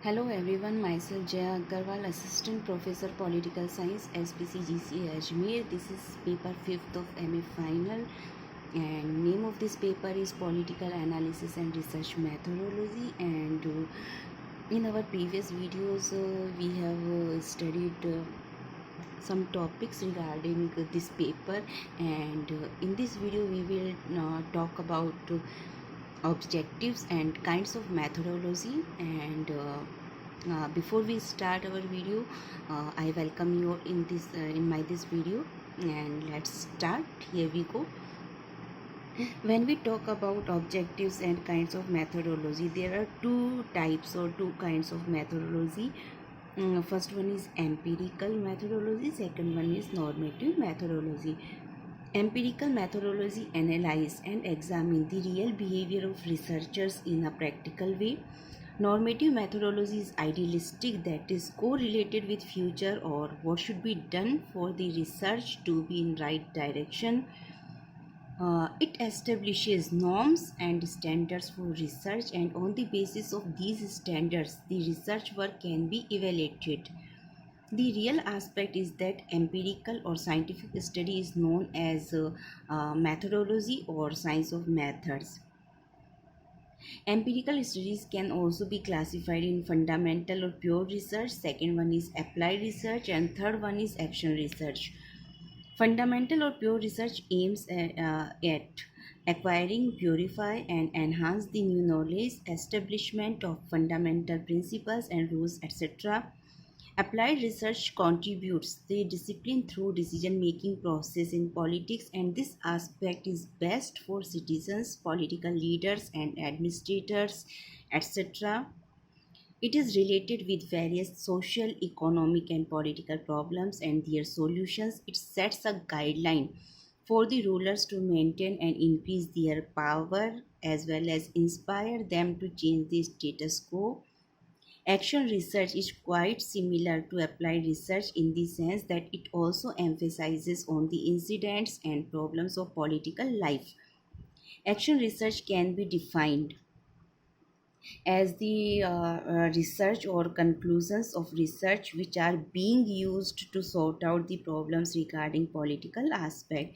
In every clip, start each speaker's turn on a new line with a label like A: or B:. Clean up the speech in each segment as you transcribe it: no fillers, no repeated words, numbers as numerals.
A: Hello everyone, myself Jaya Agarwal, Assistant Professor Political Science, SPC GCA Ajmer. This is paper 5th of MA Final, and name of this paper is Political Analysis and Research Methodology. And in our previous videos we have studied some topics regarding this paper, and in this video we will talk about objectives and kinds of methodology. And before we start our video, I welcome you in this video, and let's start. Here we go. When we talk about objectives and kinds of methodology, there are two types or two kinds of methodology. First one is empirical methodology, second one is normative methodology. Empirical methodology analyze and examine the real behavior of researchers in a practical way. Normative methodology is idealistic, that is correlated with future or what should be done for the research to be in right direction. It establishes norms and standards for research, and on the basis of these standards, the research work can be evaluated. The real aspect is that empirical or scientific study is known as methodology or science of methods. Empirical studies can also be classified in fundamental or pure research, second one is applied research, and third one is action research. Fundamental or pure research aims at acquiring, purify, and enhance the new knowledge, establishment of fundamental principles and rules, etc. Applied research contributes the discipline through decision-making process in politics, and this aspect is best for citizens, political leaders, and administrators, etc. It is related with various social, economic, and political problems and their solutions. It sets a guideline for the rulers to maintain and increase their power, as well as inspire them to change the status quo. Action research is quite similar to applied research in the sense that it also emphasizes on the incidents and problems of political life. Action research can be defined as the research or conclusions of research which are being used to sort out the problems regarding political aspect.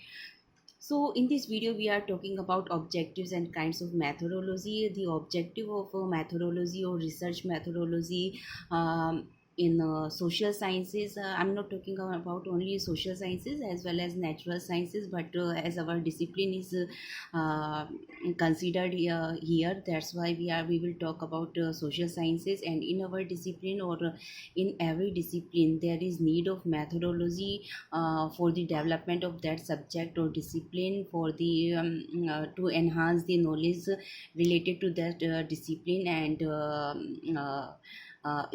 A: So in this video we are talking about objectives and kinds of methodology. The objective of a methodology or research methodology in social sciences, I'm not talking about only social sciences as well as natural sciences, but as our discipline is considered here, that's why we will talk about social sciences. And in our discipline or in every discipline there is need of methodology for the development of that subject or discipline, for the to enhance the knowledge related to that discipline. And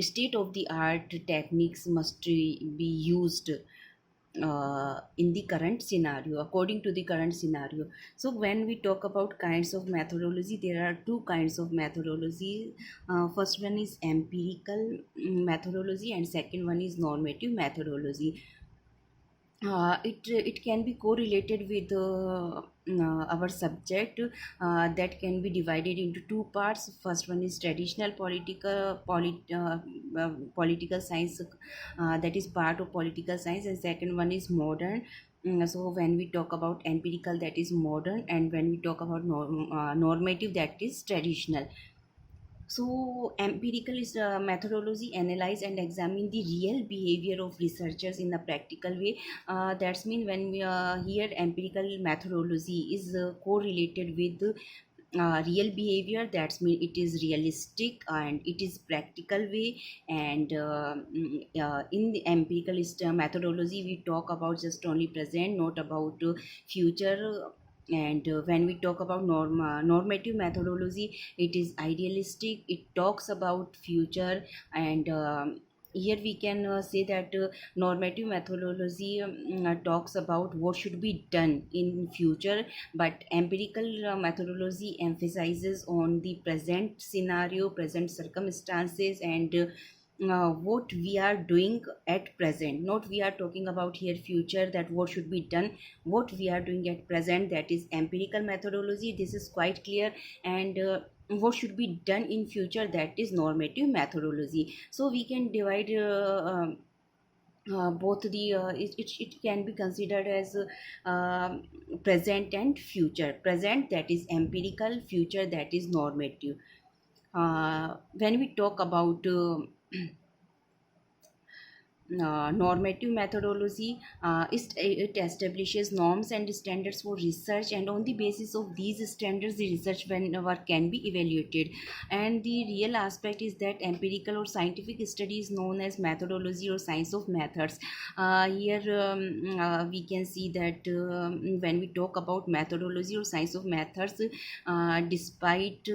A: state of the art techniques must be used in the current scenario, according to the current scenario. So when we talk about kinds of methodology, there are two kinds of methodology. First one is empirical methodology, and second one is normative methodology. It can be correlated with our subject, that can be divided into two parts. First one is traditional political science, that is part of political science, and second one is modern. So when we talk about empirical, that is modern, and when we talk about normative, that is traditional. So, empirical is methodology analyze and examine the real behavior of researchers in a practical way. That's mean when we here empirical methodology is correlated with real behavior. That's mean it is realistic and it is practical way. And in the empirical methodology, we talk about just only present, not about future. And when we talk about normative methodology, it is idealistic, it talks about future. And here we can say that normative methodology talks about what should be done in future, but empirical methodology emphasizes on the present scenario, present circumstances, and what we are doing at present. Not we are talking about here future, that what should be done, what we are doing at present, that is empirical methodology. This is quite clear. And what should be done in future, that is normative methodology. So we can divide both the it can be considered as present and future. Present, that is empirical; future, that is normative. When we talk about normative methodology, it establishes norms and standards for research, and on the basis of these standards the research work can be evaluated. And the real aspect is that empirical or scientific study is known as methodology or science of methods. Here we can see that when we talk about methodology or science of methods, despite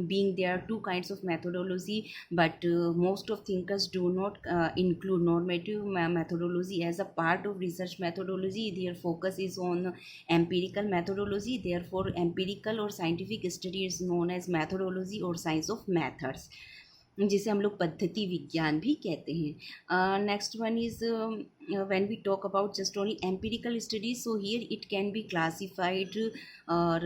A: being there are two kinds of methodology, but most of thinkers do not include normative methodology as a part of research methodology. Their focus is on empirical methodology. Therefore empirical or scientific study is known as methodology or science of methods, जिसे हम लोग पद्धति विज्ञान भी कहते हैं. Next one is when we talk about just only empirical studies, so here it can be classified or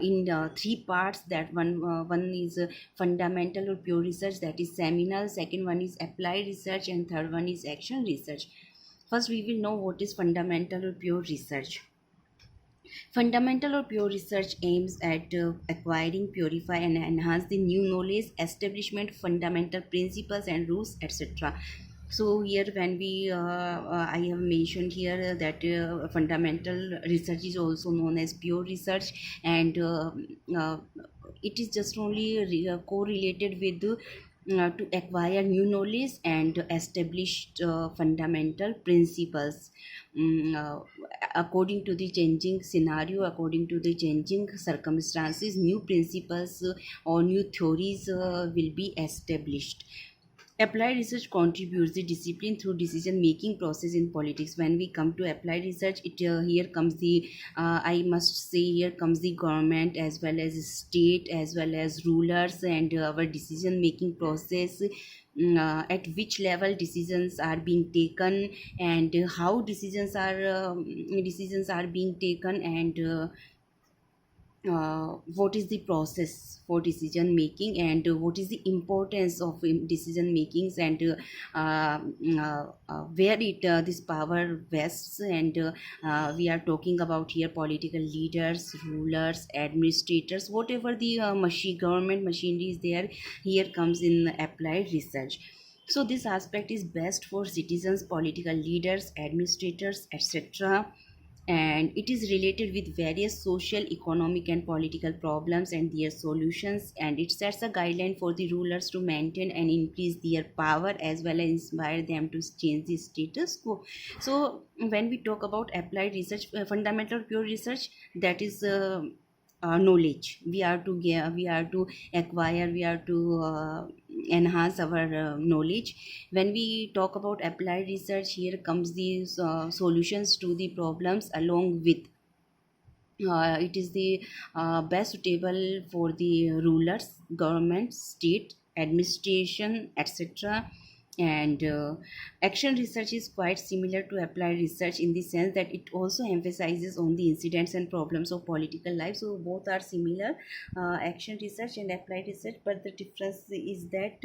A: in three parts. That one is fundamental or pure research, that is seminal. Second one is applied research, and third one is action research. First we will know what is fundamental or pure research. Fundamental or pure research aims at acquiring, purify, and enhance the new knowledge, establishment fundamental principles and rules, etc. So here when we I have mentioned here that fundamental research is also known as pure research, and uh, it is just only correlated with to acquire new knowledge and establish fundamental principles. According to the changing scenario, according to the changing circumstances, new principles or new theories will be established. Applied research contributes the discipline through decision making process in politics. When we come to applied research, it here comes the I must say here comes the government as well as state as well as rulers and our decision making process. At which level decisions are being taken, and how decisions are being taken, and what is the process for decision making, and what is the importance of decision makings, and where it this power vests. And we are talking about here political leaders, rulers, administrators, whatever the government machinery is there, here comes in applied research. So this aspect is best for citizens, political leaders, administrators, etc., and it is related with various social, economic, and political problems and their solutions, and it sets a guideline for the rulers to maintain and increase their power as well as inspire them to change the status quo. So when we talk about applied research, fundamental pure research, that is knowledge we are to acquire, we are to enhance our knowledge. When we talk about applied research, here comes these solutions to the problems along with it is the best suitable for the rulers, government, state administration, etc. And action research is quite similar to applied research in the sense that it also emphasizes on the incidents and problems of political life. So both are similar, action research and applied research, but the difference is that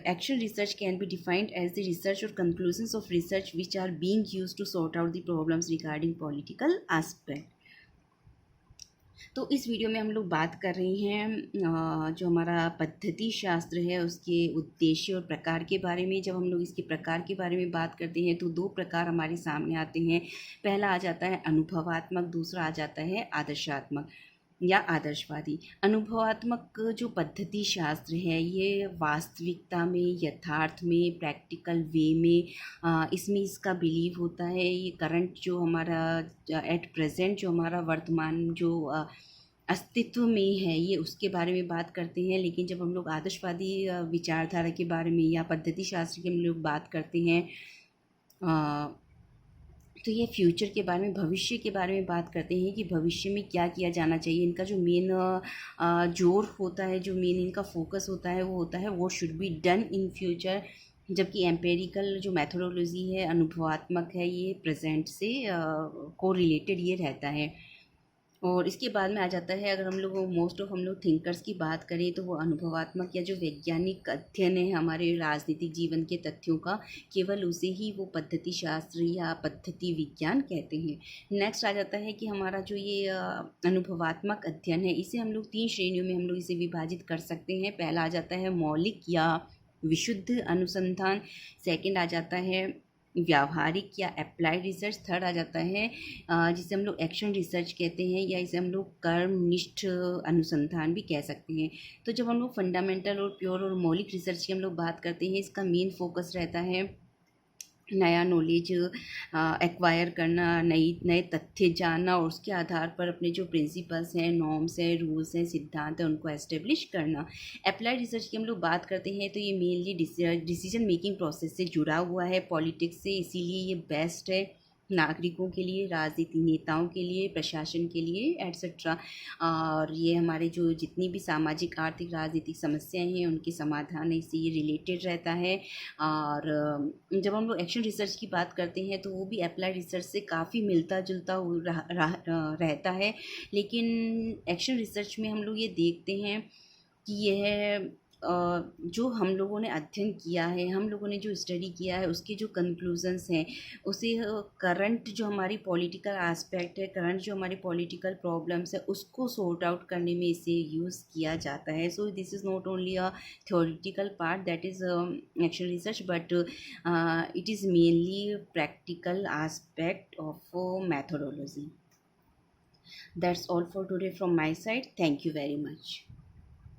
A: action research can be defined as the research or conclusions of research which are being used to sort out the problems regarding political aspect. तो इस video में हम लोग बात कर रहे हैं जो हमारा पद्धति शास्त्र है उसके उद्देश्य और प्रकार के बारे में. जब हम लोग इसके प्रकार के बारे में बात करते हैं तो दो प्रकार हमारे सामने आते हैं. पहला आ जाता है अनुभवात्मक, दूसरा आ जाता है आदर्शात्मक या आदर्शवादी. अनुभवात्मक जो पद्धति शास्त्र है ये वास्तविकता में, यथार्थ में, प्रैक्टिकल वे में इसमें इसका बिलीव होता है. ये करंट जो हमारा एट प्रेजेंट जो हमारा वर्तमान जो अस्तित्व में है ये उसके बारे में बात करते हैं. लेकिन जब हम लोग आदर्शवादी विचारधारा के बारे में या पद्धति शास्त्र की हम लोग बात करते हैं तो ये फ्यूचर के बारे में, भविष्य के बारे में बात करते हैं कि भविष्य में क्या किया जाना चाहिए. इनका जो मेन जोर होता है, जो मेन इनका फोकस होता है वो होता है वो should be done in future. जबकि एम्पेरिकल जो मेथोडोलॉजी है, अनुभवात्मक है, ये प्रेजेंट से को रिलेटेड ये रहता है. और इसके बाद में आ जाता है, अगर हम लोग मोस्ट ऑफ हम लोग थिंकर्स की बात करें तो वो अनुभवात्मक या जो वैज्ञानिक अध्ययन है हमारे राजनीतिक जीवन के तथ्यों का, केवल उसे ही वो पद्धति शास्त्र या पद्धति विज्ञान कहते हैं। नेक्स्ट आ जाता है कि हमारा जो ये अनुभवात्मक अध्ययन है, इसे हम लोग 3 श्रेणियों में हम लोग इसे विभाजित कर सकते हैं। पहला आ जाता है मौलिक या विशुद्ध अनुसंधान, सेकंड आ जाता है व्यावहारिक या अप्लाइड रिसर्च, थर्ड आ जाता है जिसे हम लोग एक्शन रिसर्च कहते हैं, या इसे हम लोग कर्मनिष्ठ अनुसंधान भी कह सकते हैं। तो जब हम लोग फंडामेंटल और प्योर और मौलिक रिसर्च की हम लोग बात करते हैं, इसका मेन फोकस रहता है नया नॉलेज एक्वायर करना, नए तथ्य जानना और उसके आधार पर अपने जो प्रिंसिपल्स हैं, नॉर्म्स हैं, रूल्स हैं, सिद्धांत हैं, उनको एस्टेब्लिश करना। अप्लाइड रिसर्च की हम लोग बात करते हैं तो ये मेनली डिसीजन मेकिंग प्रोसेस से जुड़ा हुआ है, पॉलिटिक्स से, इसीलिए ये बेस्ट है नागरिकों के लिए, राजनीति नेताओं के लिए, प्रशासन के लिए एट्सेट्रा। और ये हमारे जो जितनी भी सामाजिक, आर्थिक, राजनीतिक समस्याएं हैं उनके समाधान इससे ये रिलेटेड रहता है। और जब हम लोग एक्शन रिसर्च की बात करते हैं तो वो भी अप्लाइड रिसर्च से काफ़ी मिलता जुलता रहता है, लेकिन एक्शन रिसर्च में हम लोग ये देखते हैं कि यह जो हम लोगों ने अध्ययन किया है, हम लोगों ने जो स्टडी किया है, उसके जो कंक्लूजन्स हैं उसे करंट जो हमारी पॉलिटिकल एस्पेक्ट है, करंट जो हमारी पॉलिटिकल प्रॉब्लम्स है उसको सॉर्ट आउट करने में इसे यूज़ किया जाता है। So this is not only a theoretical part that is action research, but it is mainly practical aspect of methodology. That's all for today from my side. Thank you very much.